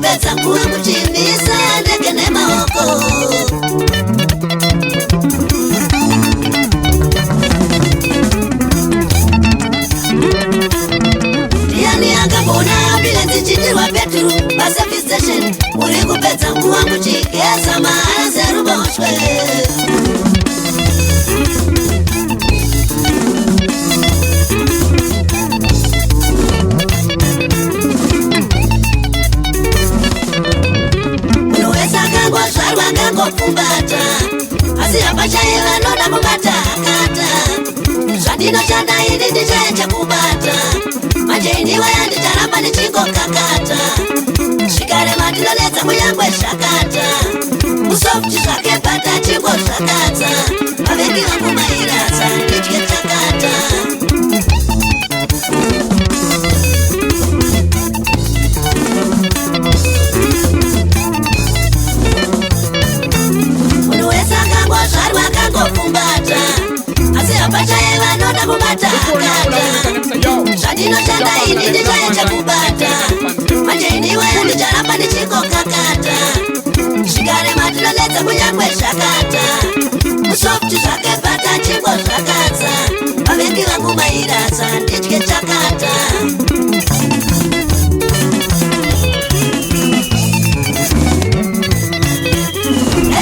kupedza nguva muchimisa ndege nemaoko. Ndiani akambona ambulenzi chitirwa peturu paservice station muri kupedza nguva muchigeza mahara seruboshwe. Ngopfumbata asi apachai vanoda kubata akata zvandinoshanda ini ndichaecha kubata manje iniwe yandicharamba ndichingokakata zvikarema ndinonetsa kunyangwe zvakata musofti zvake bata chingozvakata mavengi vangu mairasa nditye chakata. Apachai vanoda kubata akata zvandinoshanda ini ndichaecha kubata manje iniwe ndicharamba ndichingokakata zvikarema ndinonetsa kunyangwe zvakata musofti zvake bata chingozvakata vavengi vangu mairasa nditye chakata.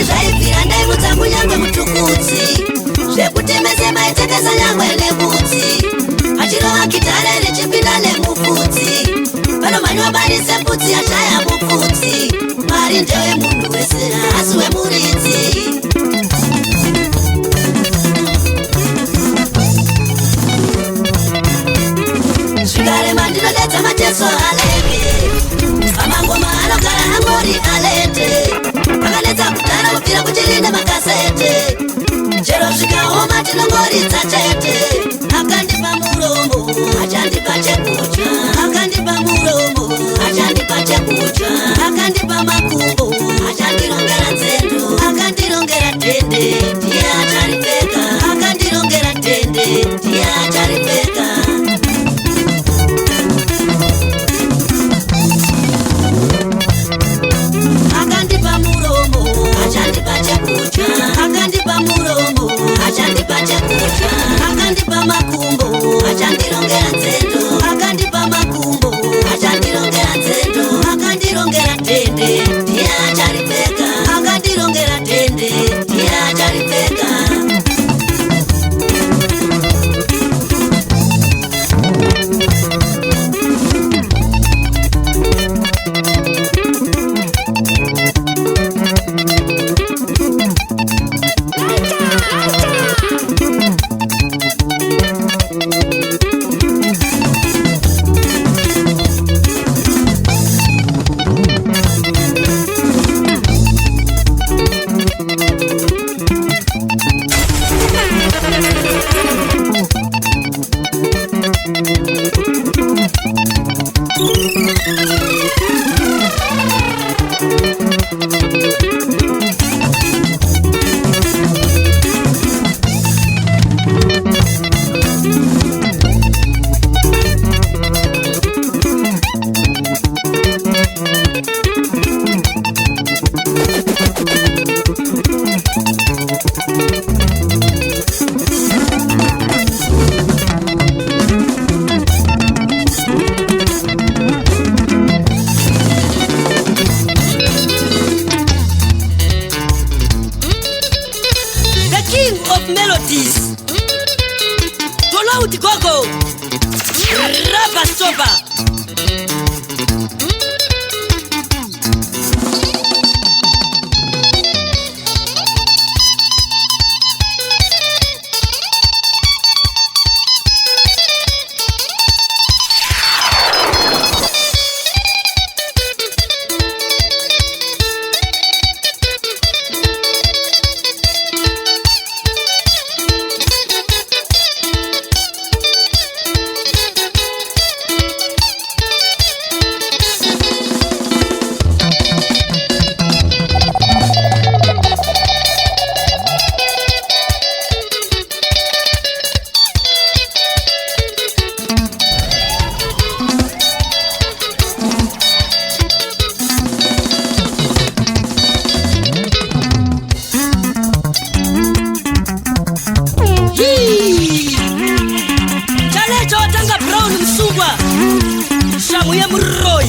Ezvaibvira ndaivudza kunyangwe mutukudzi zvekutemese maitekesa nyangwe nebvudzi achirova gitare richipinda nemupfudzi vanomhanywa barise mbudzi yashaya mupfudzi mari ndewe munhu wese asi wemuridzi. Zvikarema ndinodedza mateso aleke amangoma anogara angori alete akanetsa kudhara kubvira kuchirinde makasete chero zvikaoma tinongoridza chete. Akandipa muromo achandipa chekudya, akandipa muromo achandipa chekudya, akandipa makumbo achandirongera nzendo, akandirongera tende ndiye acharipfeka, akandirongera tende ndiye acharipfeka. Akandipa muromo achandipa chekudya, akandipa muromo achandipa chekudya, akandipa makumbo achandirongera nzendo, akandipa makumbo achandirongera nzendo, akandirongera tende ndiye acharipfeka, akandirongera tende ndiye acharipfeka. uya muroi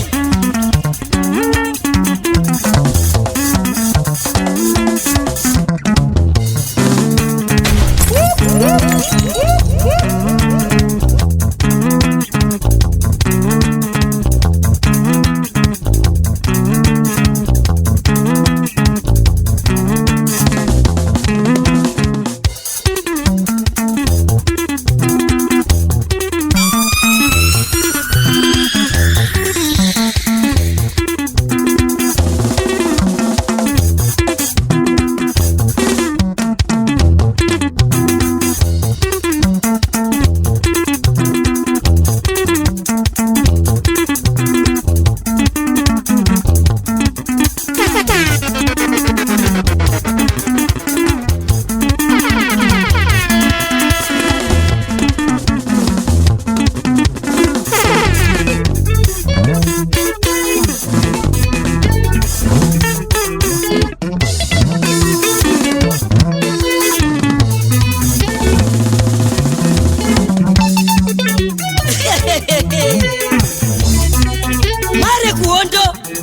Mare kuondo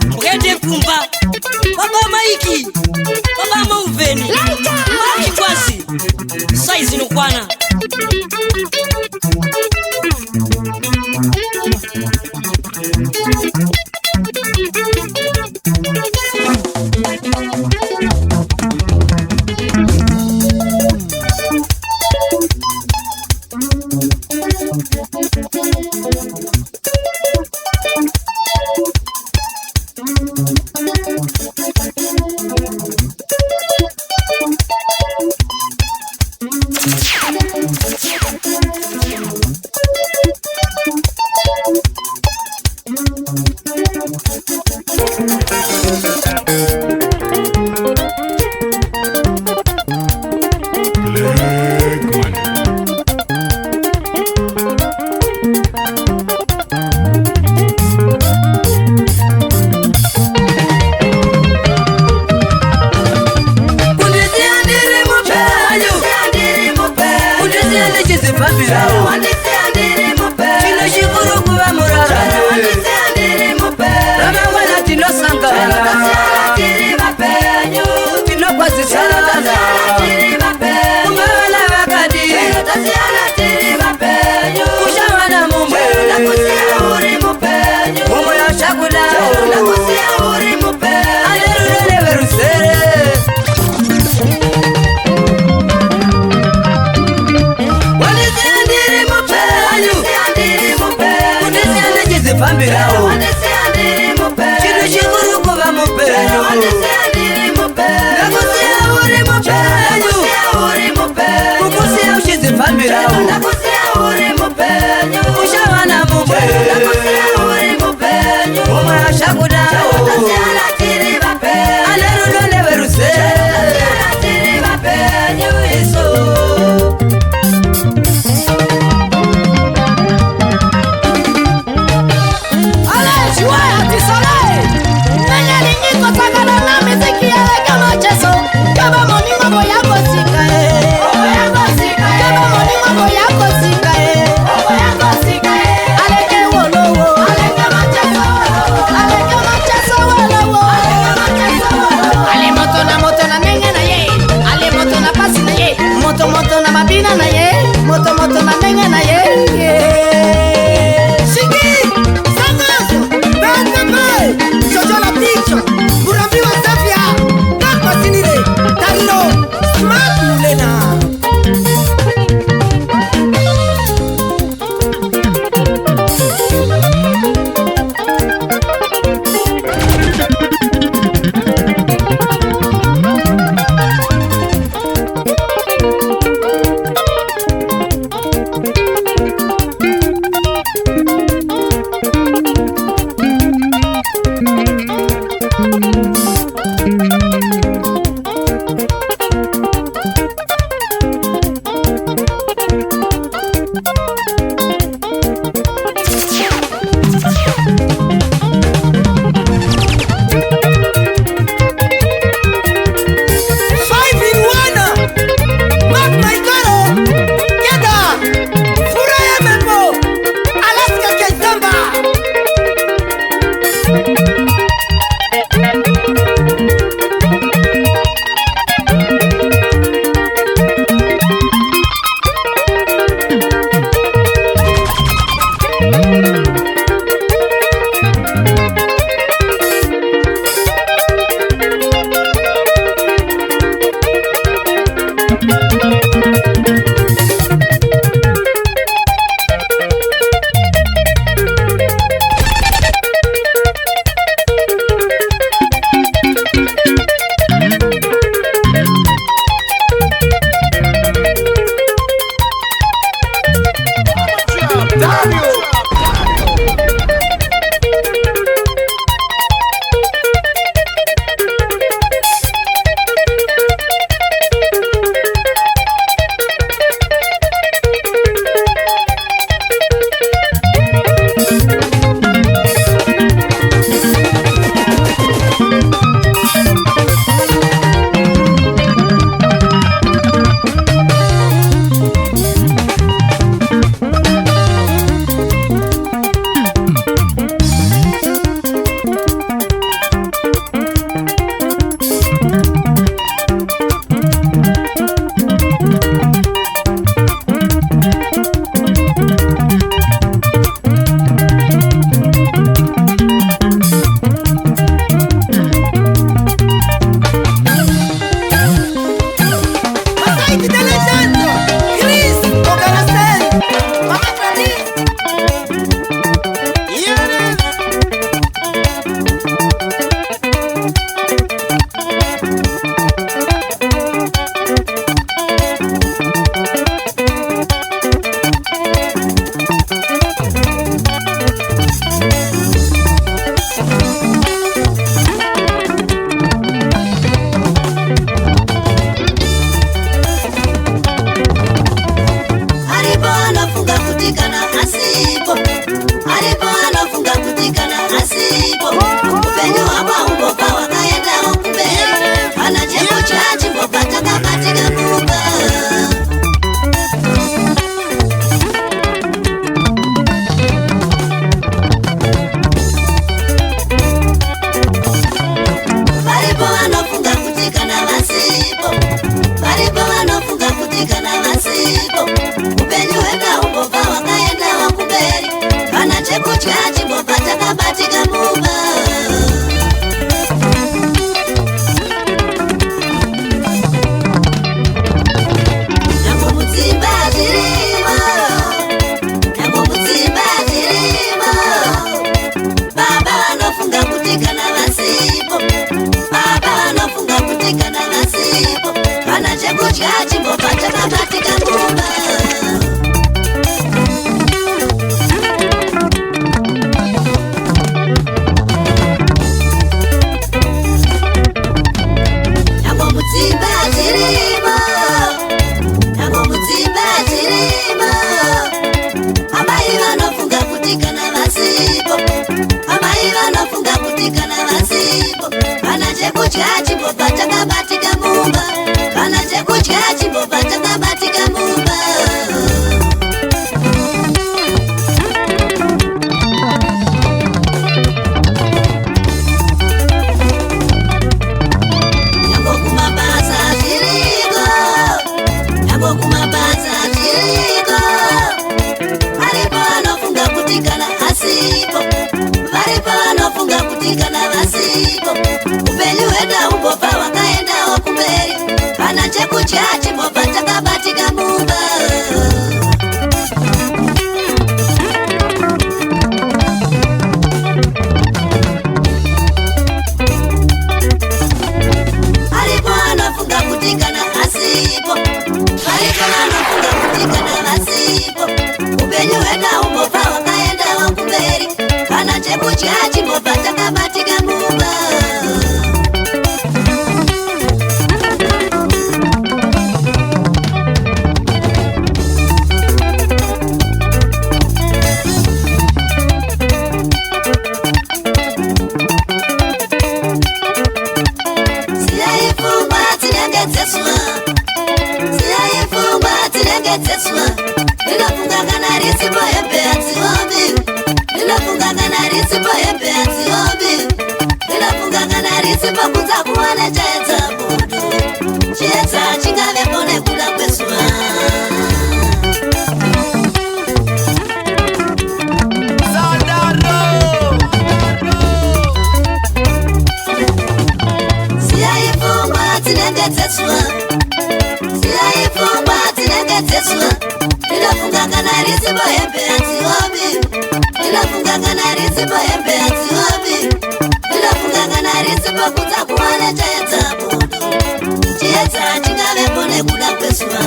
mgende kumba baba maiki baba mauveni maki kwasi size nukwana Aleke vasipo upenyu hwako umbopa wakaendawo kumberi kana cheko chachimbopa chakabatika mumba varipo vanofunga kuti kana vasipo varipo vanofunga kuti kana vasipo upenyu hwenda umbopa wakaendawo kumberi kana chekudya chimbopa chakabatika mumba nyango mudzimba zvirimo nyango mudzimba zvirimo baba vanofunga kuti kana vasipo baba vanofunga kuti kana vasipo kana chekudya chimbopa chakabatika mumba chekudya chimbopa chakabatika mumba kana chekudya chimbopa chakabatika mumba nyango kumabasa zviriko nyango kumabasa zviriko varipo vanofunga kuti kana asipo varipo vanofunga kuti kana vasipo upenyu hwenda umbopa wakaendawo kumberi kana chekudya chimbopa chakabatika mumba varipo vanofunga kuti kana asipo varipo vanofunga kuti kana vasipo upenyu hwenda umbopa wakaendawo kumberi kana chekudya chimbopa chakabatika mumba Ninafunga kana risipo hembe atiobi Ninafunga kana risipo hembe atiobi Ninafunga kana risipo kuza kuwane chaeta budu Chieta chingave pone kula kwesua Siyaifungwa tinenge tesua Siyaifungwa tinenge tesua Ninafunga kana risipo hembe atiobi Ninafunga kana risipo hembe atiobi Ninafunga kana risipo kuza kuwane chaeta budu Chieta chingave pone kula kwesua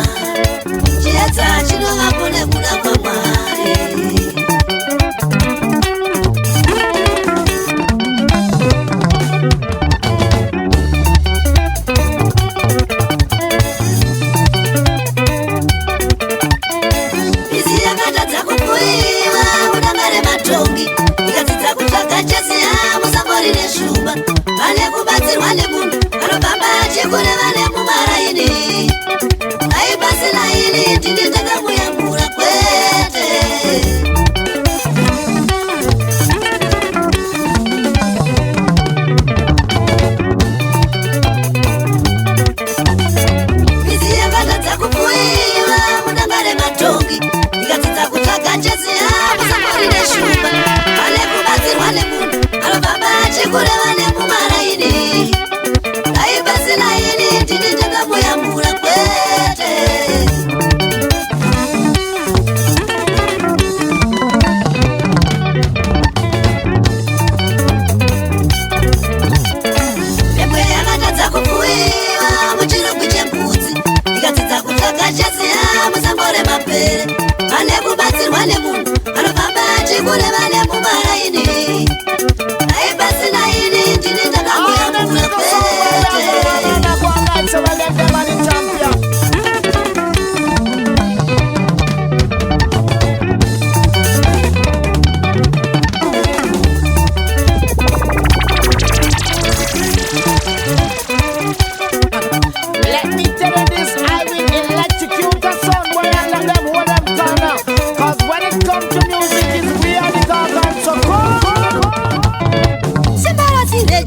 Chieta chinova pone kula kwa mwari vane kubatsirwa nemunhu anofamba achikure vane mumaraini aipasi laini tini takamuyambura kwete mizi yakatadza kufuiwa mudangare matongi ikadzidza kutsvaga chesi yamusambori neshumba vane kubatsirwa nemunhu anofamba achikure vane mumaraini aipasi laini tini takamuyambura kwete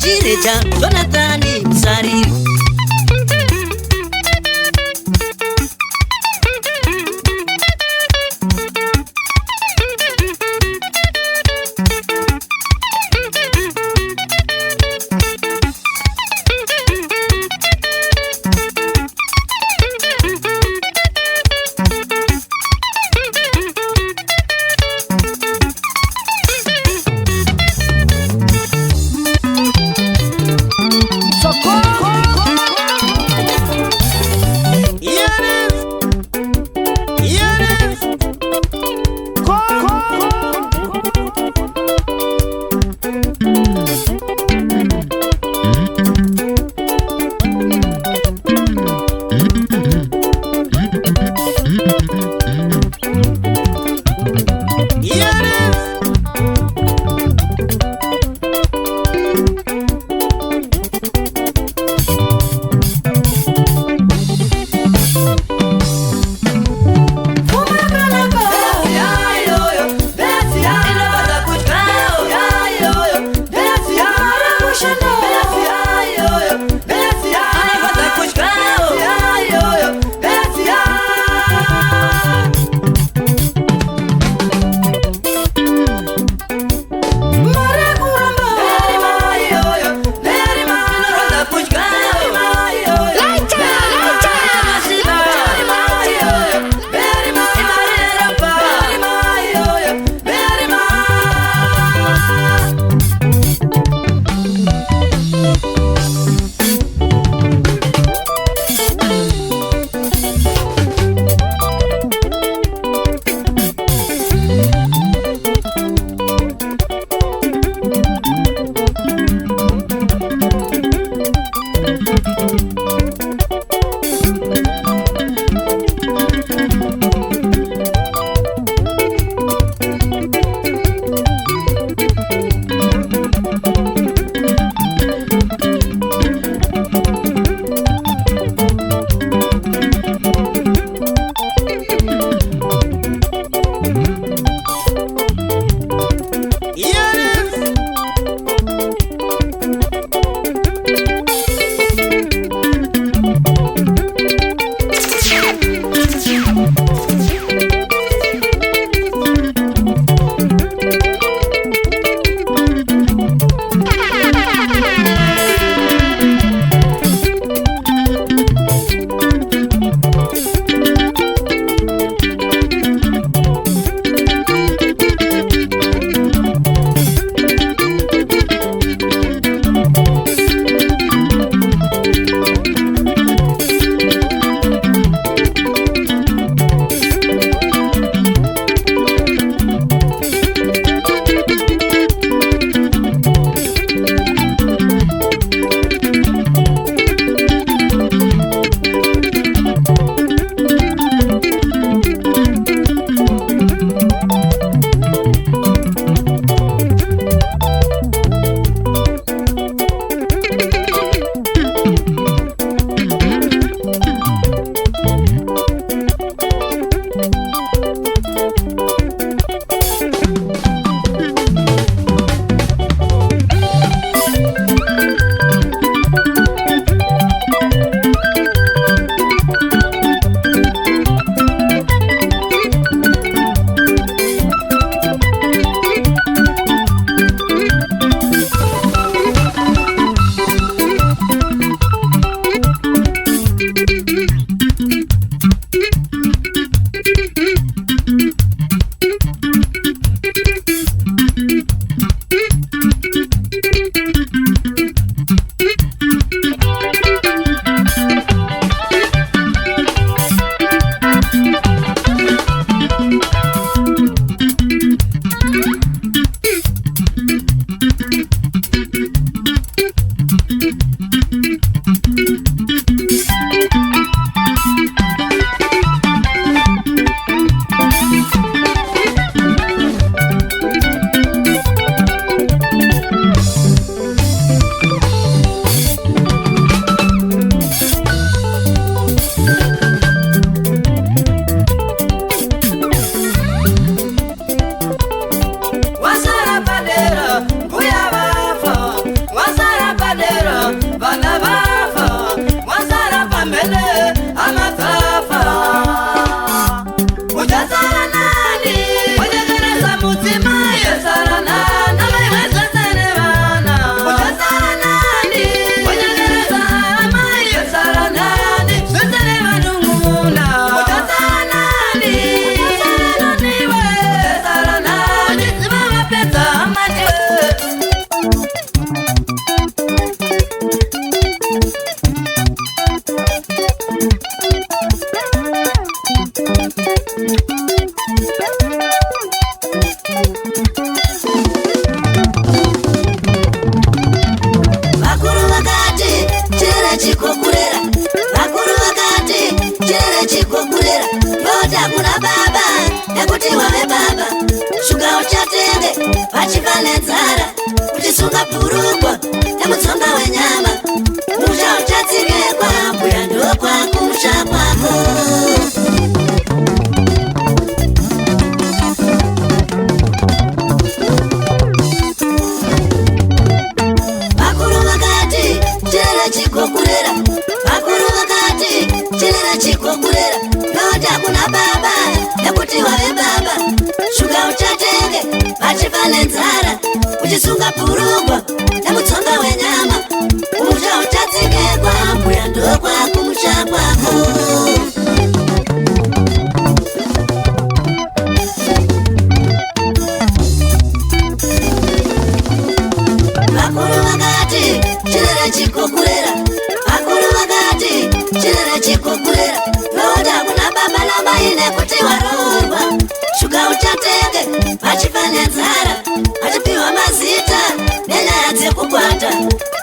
Chirecha Jonathan Msariri. Socorro! chikokurera vakuru vakati chirere chikokurera yoda kuna baba nekuti wave baba shuga uchatenge vachiva nenzara uchisunga bhurugwa nemutsonga wenyama musha uchatsigekwa mbuya ndokwakumusha kwako chikokurera vakuru vakati chirera chikokurera yoda kuna baba nekuti wave baba shuga uchatenge vachiva nenzara uchisunga bhurugwa nemutsonga wenyama umusha uchatsigekwa mbuya ndokwakumusha kwako vakuru vakati chirera chikokurera vakuru vakati chirera chikokurera yoda kuna baba namai nekuti waroorwa shuga uchatenge vachiva nenzara vachipiwa mazita nenyaya dzekukwata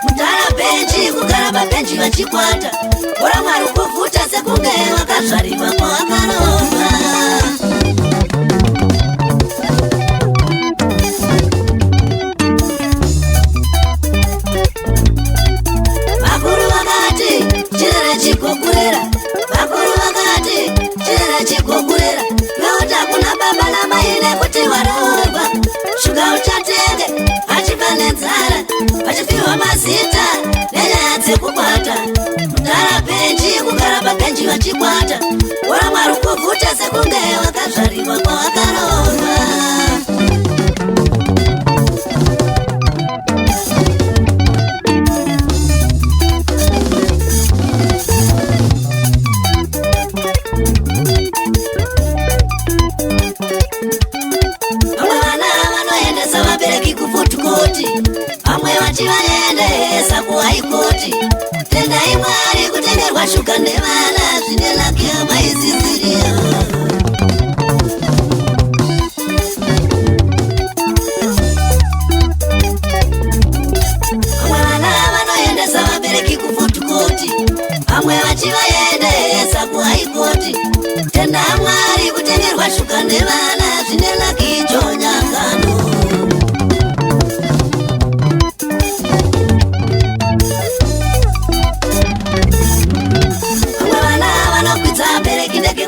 mudhara bhenji kugara pabhenji vachikwata bora mwari kuvhuta sekunge wakazvarirwa kwawakaroorwa chikokurera vakuru vakati chirera chikokurera yoda kuna baba namai nekuti waroorwa shuga uchatenge vachiva nenzara vachipiwa mazita nenyaya dzekukwata mudhara bhenji kugara pabhenji vachikwata bora mwari kuvhuta sekunge wakazvarirwa kwawakaroorwa vamwe vachivaendesa kuhaikoti tendai mwari kutengerwa shuga nevana zvine laki yamaisisiriyo vamwe vana vanoendesa vabereki kufutukoti vamwe vachivaendesa kuhaikoti tendai mwari kutengerwa shuga nevana zvine laki chonyakano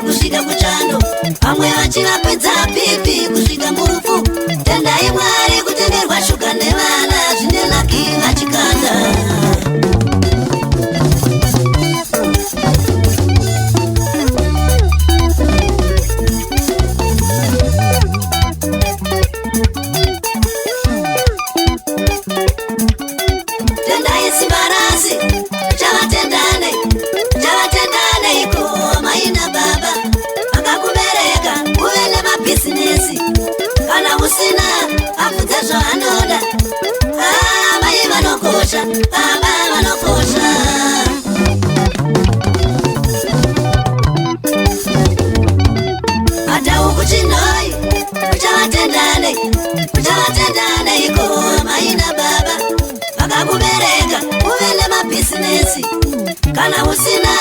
kusvika kuchando vamwe vachivakwidza pipi kusvika murufu tendai mwari kutengerwa shuga nevana zvine laki vachikanda tendai simbarasi chavatendane iko maina baba akakubereka uve nemabhizinesi kana usina abvudze zvaanoda mai vanokosha baba vanokosha atau kuchinhoi uchavatendane iko maina baba akakubereka uve nemabhizinesi kana usina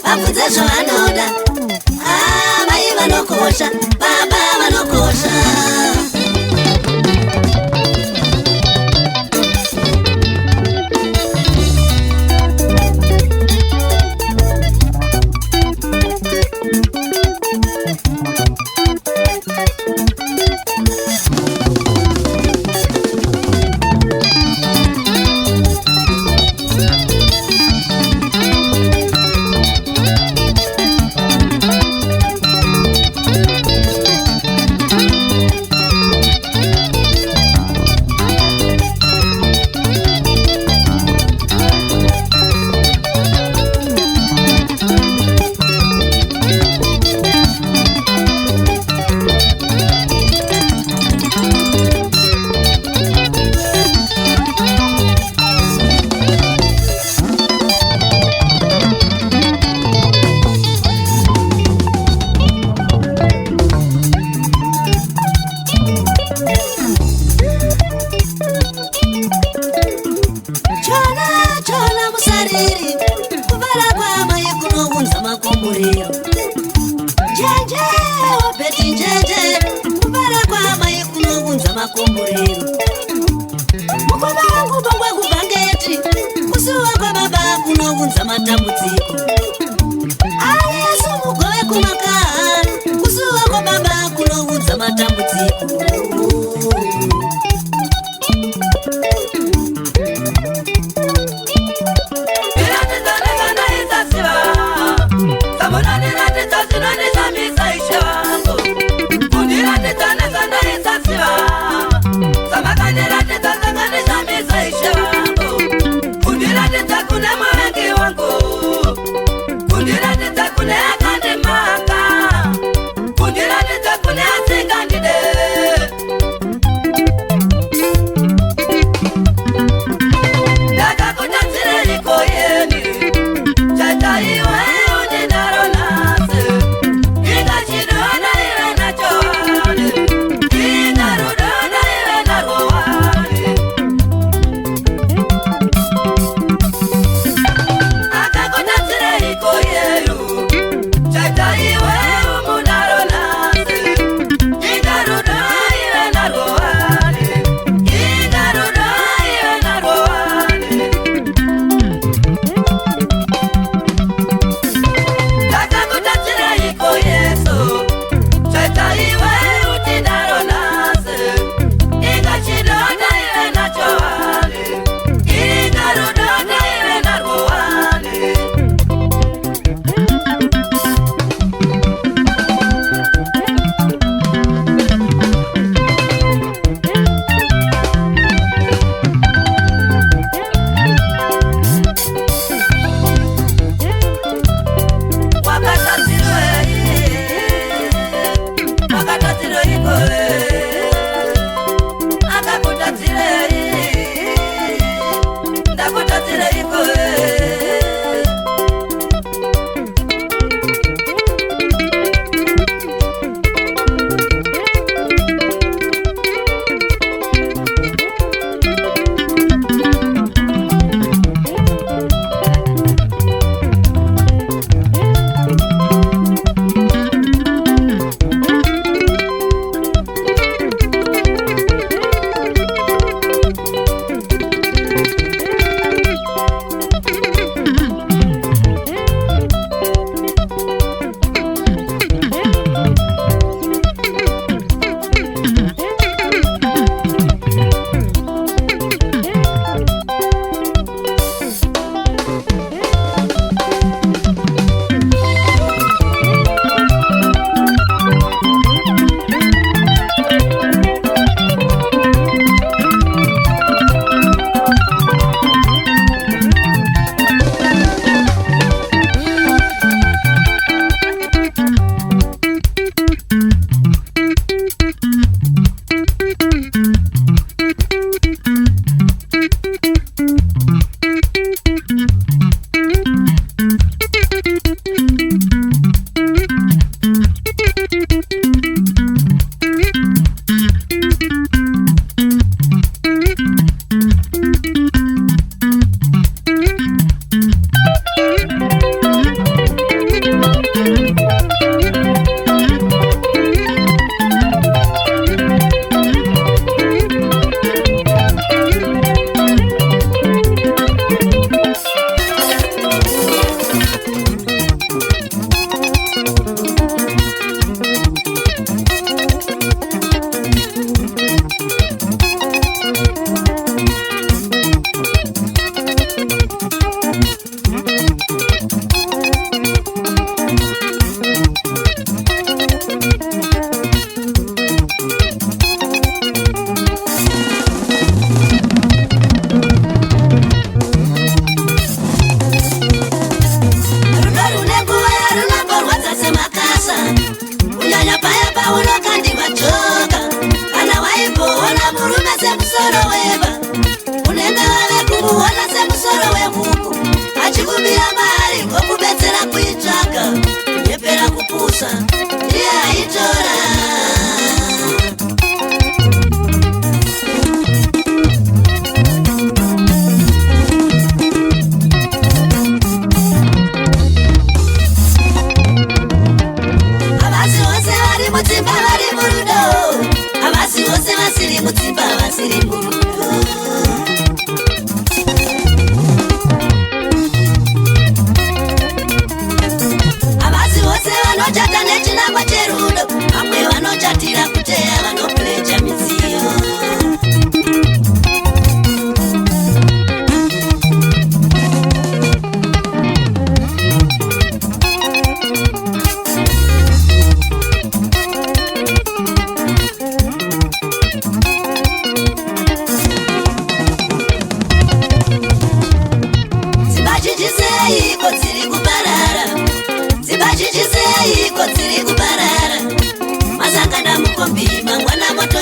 abvudze zvaanoda mai vanokosha baba vanokosha kunounza matambudziko. Yesu mugove kumakani, kusuwa kwa baba kunounza matambudziko.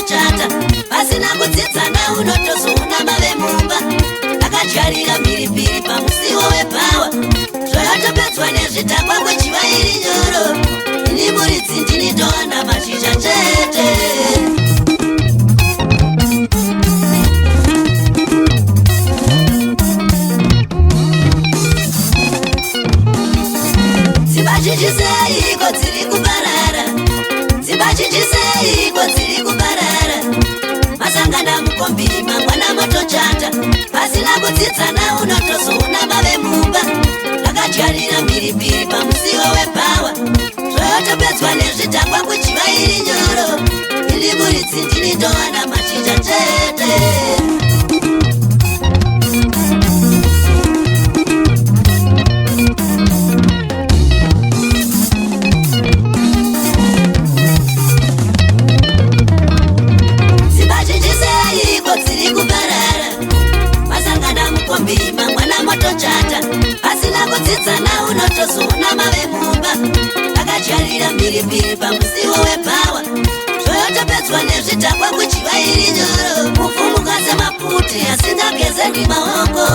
motochata pasina kudzidzana unotozoona mave mumba akadyarira mhiripiri pamusiwo wepawa zvoyotopedzwa nezvidhakwa kwechivairi nyoro ini muridzi ndinitowana mashizha chete dzimbachichiseiko dziri kuparara dzimbachichiseiko dziri kuparara masangana mukombi mangwana motochata pasina kudzidzana unotozoona mave mumba akadyarira mhiripiri pamusiwo wepawa zvoyotopedzwa nezvidhakwa kuchivairi nyoro ili muridzi ndinitowana mashizha chete mangwana motochata pasina kudzidzana unotozoona mave mumba akadyarira mhiripiri pamusiwo wepawa zvoyotopedzwa nezvidhakwa kuchivairi nyoro kuvhumuka semaputi asingagezerwi maoko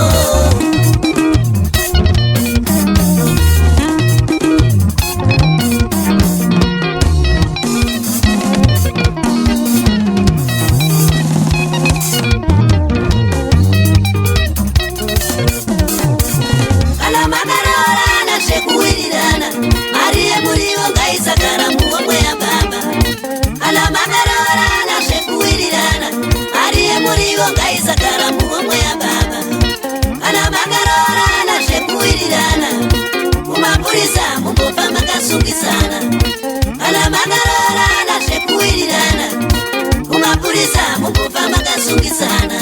ngaisagara muhomwe yababa kana makarorana zvekuwirirana kumapurisa mumbofa makasungisana kana makarorana zvekuwirirana kumapurisa mumbofa makasungisana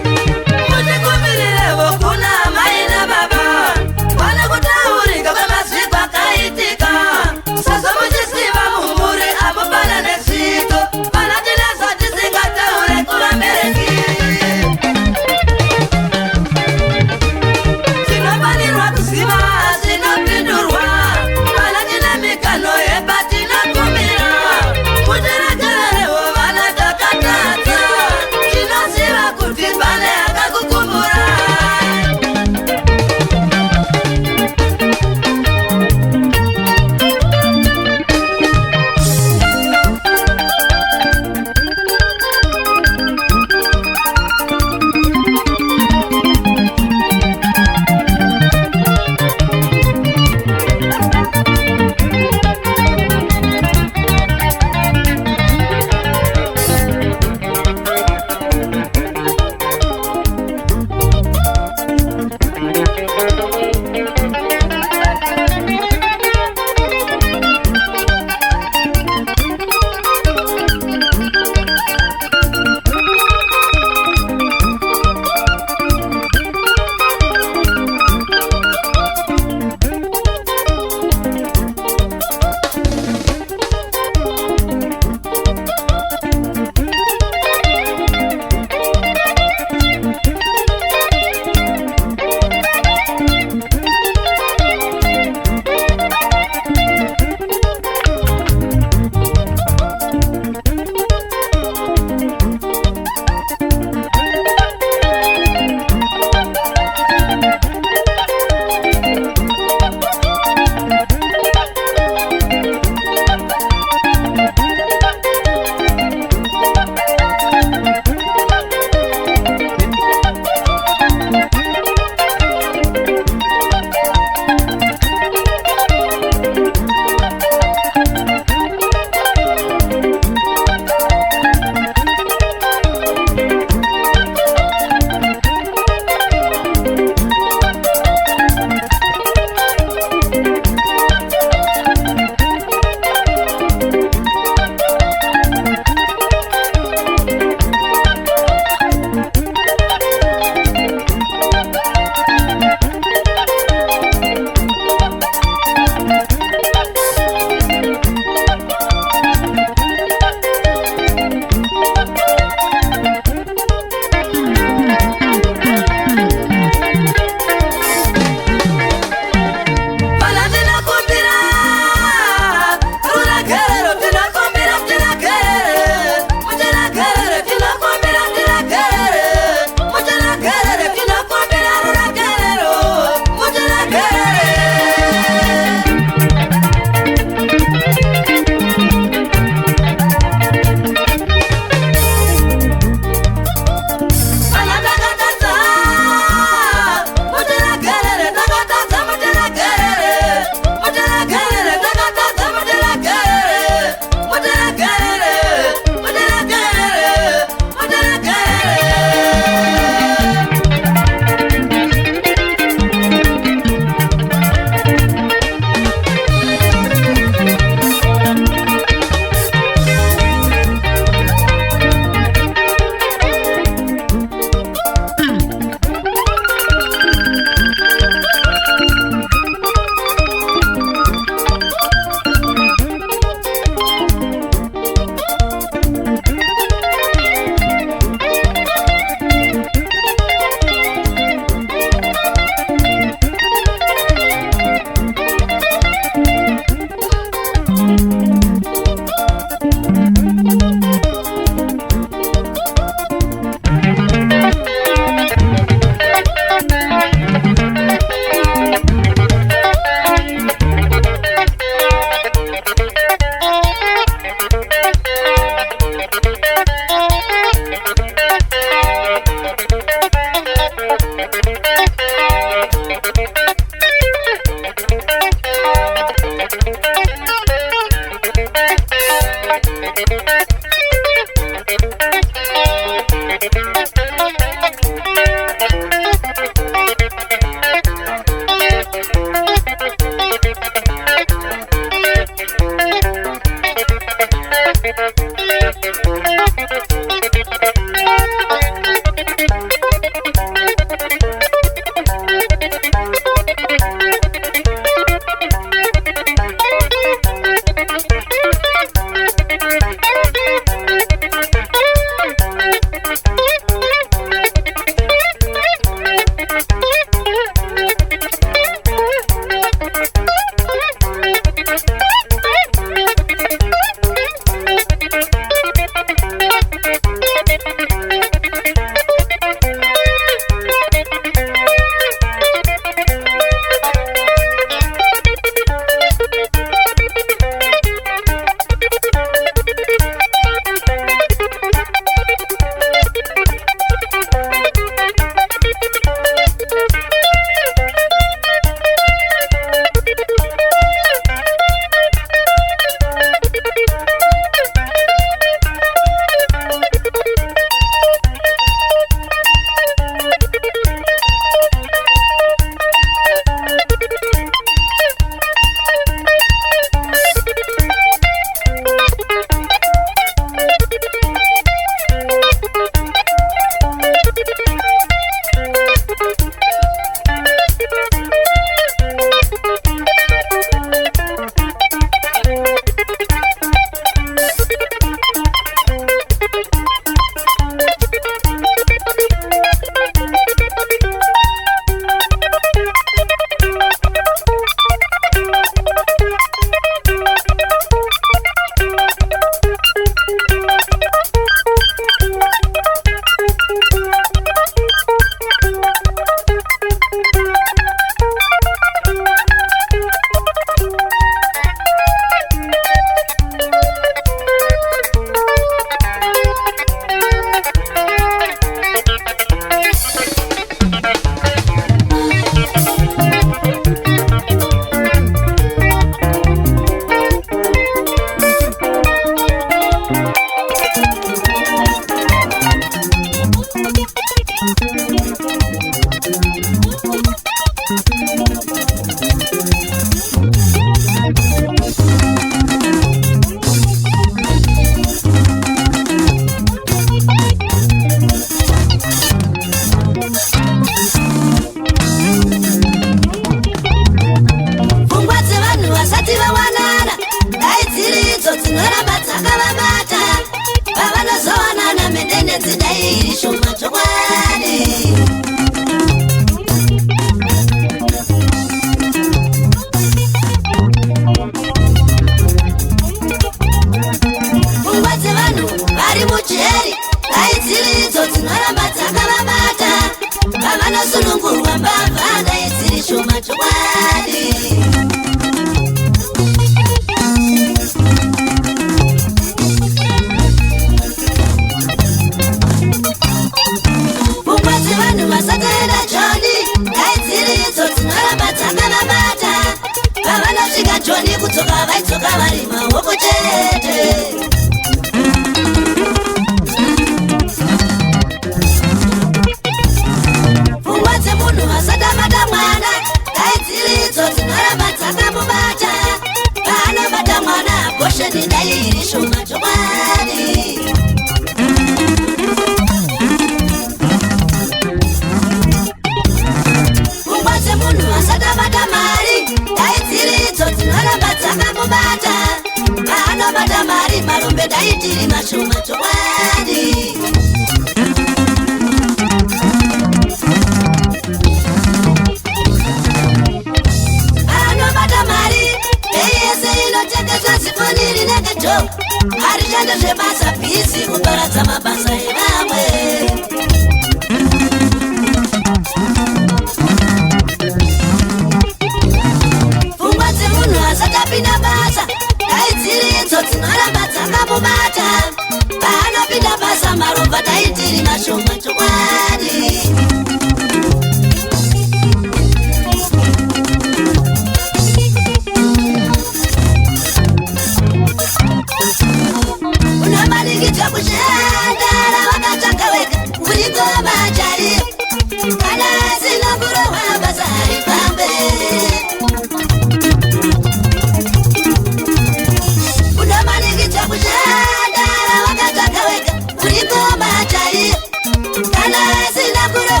Kana sina kuro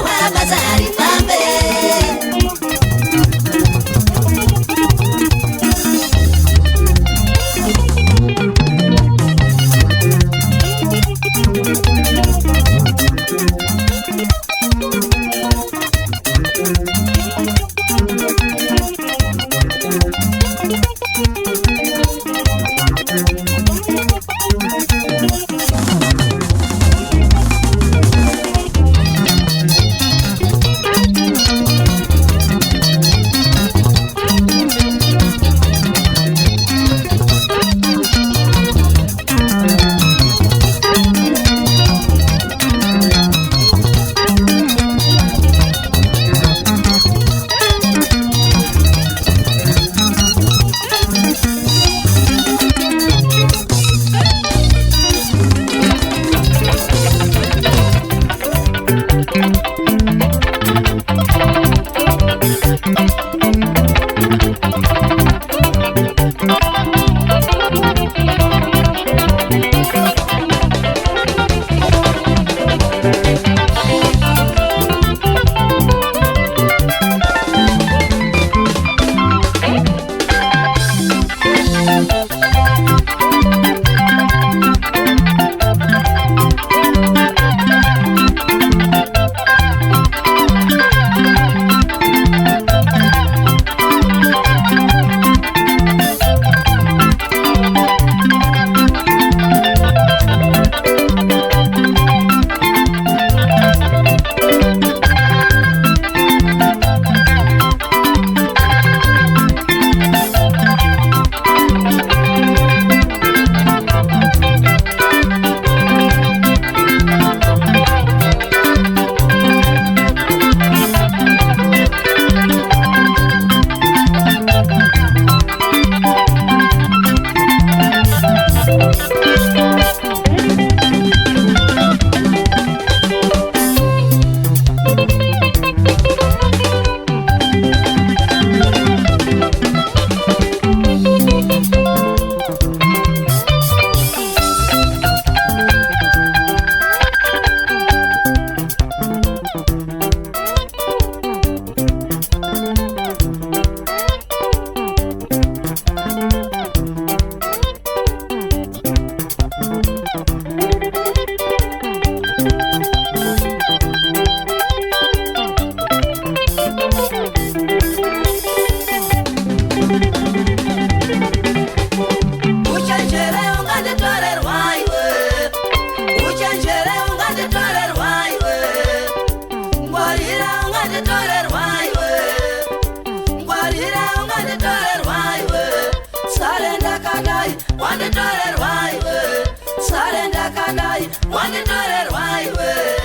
wanditorerwa iwe, sare ndakadai, wanditorerwa iwe.